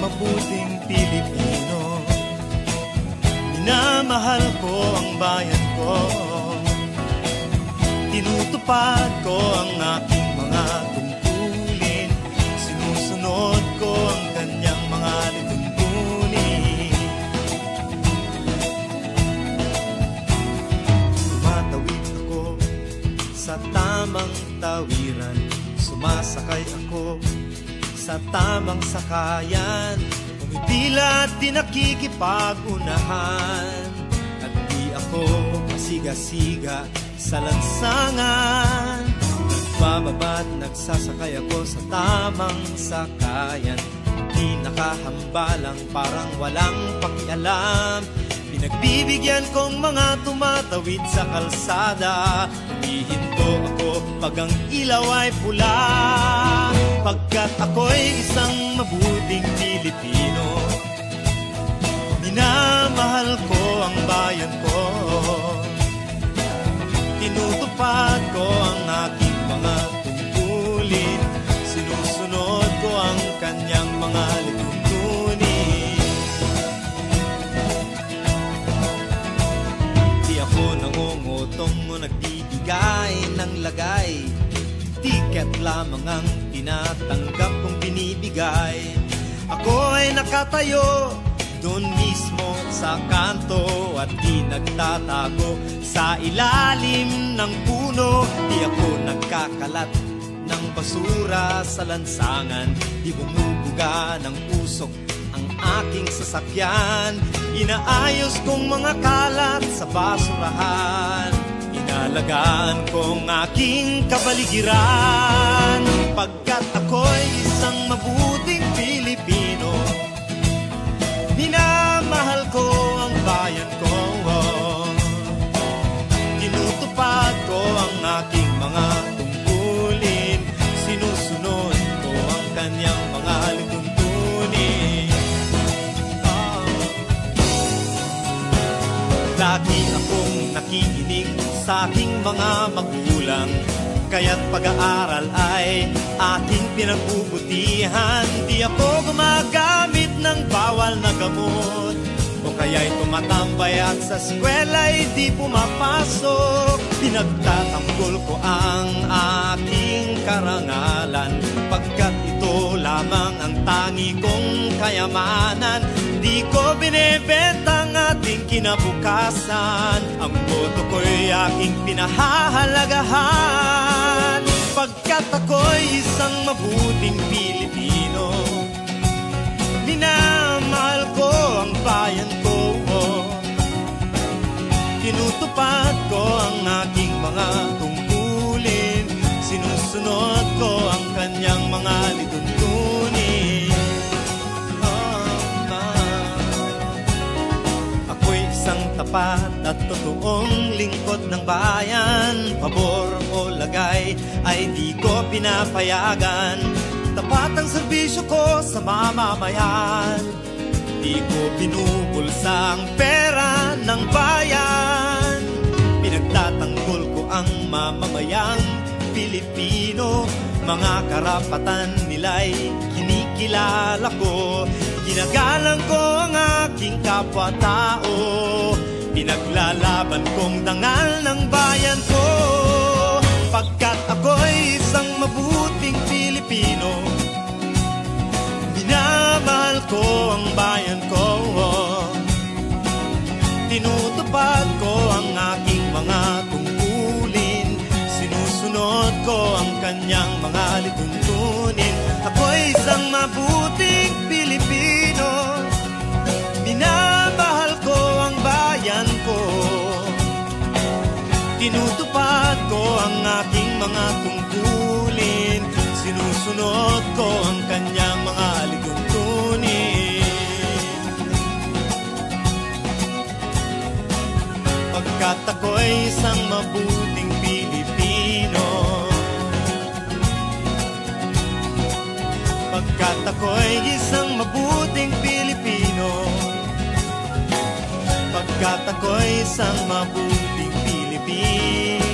mabuting Pilipino. Minamahal ko ang bayan ko, tinutupad ko ang aking mga tungkulin, sinusunod ko ang kanyang mga lituntunin. Tumatawid ako sa tamang tawiran, sumasakay ako sa tamang sakayan, umipila at di nakikipag-unahan, at di ako pasiga-siga sa lansangan. Nagbababa't nagsasakay ako sa tamang sakayan, di nakahambalang parang walang pakialam. Pinagbibigyan kong mga tumatawid sa kalsada, humihinto ako pag ang ilaw ay pula, pagkat ako'y isang mabuting Pilipino. Minamahal ko ang bayan ko, tinutupad ko ang aking mga tungkulin, sinusunod ko ang kanyang mga lituntunin. Di ako nangungutong o nagbibigay ng lagay, tiket lamang ang tinatanggap kong binibigay. Ako ay nakatayo doon mismo sa kanto at di nagtatago sa ilalim ng puno. Di ako nagkakalat ng basura sa lansangan, di bumubuga ng usok ang aking sasakyan. Inaayos kong mga kalat sa basurahan, inalagaan kong aking kapaligiran, pagkat ako'y isang mabuting Pilipino. Minamahal ko ang bayan ko, tinutupad ko ang aking mga tungkulin, sinusunod ko ang kanyang mga lituntunin. Lagi akong nakikinig sa aking mga magulang, kaya't pag-aaral ay aking pinagbubutihan. Di ako gumagamit ng bawal na gamot, o kaya'y tumatambay at sa eskwela'y di pumapasok. Pinagtatanggol ko ang aking karangalan, pagkat ito lamang ang tangi kong kayamanan. Di ko binebenta ang ating kinabukasan, ang boto ko'y aking pinahahalagahan, pagkat ako'y isang mabuting Pilipino. Minamahal ko ang bayan ko, tinutupad ko ang aking mga tungkulin, sinusunod ko ang kanyang mga lituntunin. Ako'y isang tapat at totoong lingkod ng bayan, pabor o lagay ay di ko pinapayagan. Tapat ang serbisyo ko sa mamamayan, di ko binubulsa ang pera ng bayan. Pinagtatanggol ko ang mamamayang Pilipino, mga karapatan nila'y kinikilala ko. Ginagalang ko ang aking kapwa-tao, pinaglalaban kong dangal ng bayan ko, pagkat ako'y isang mabuting Pilipino. Minamahal ko ang bayan ko, tinutupad ko ang aking mga tungkulin, sinusunod ko ang kanyang mga lituntunin. Ako'y isang mabuting Pilipino, minamahal ko ang bayan ko, tinutupad ko ang aking mga tungkulin, sinusunod ko ang kanyang mga lituntunin. Pagkat ako'y isang mabuting Pilipino, pagkat ako'y isang mabuting Pilipino, pagkat ako'y isang mabuting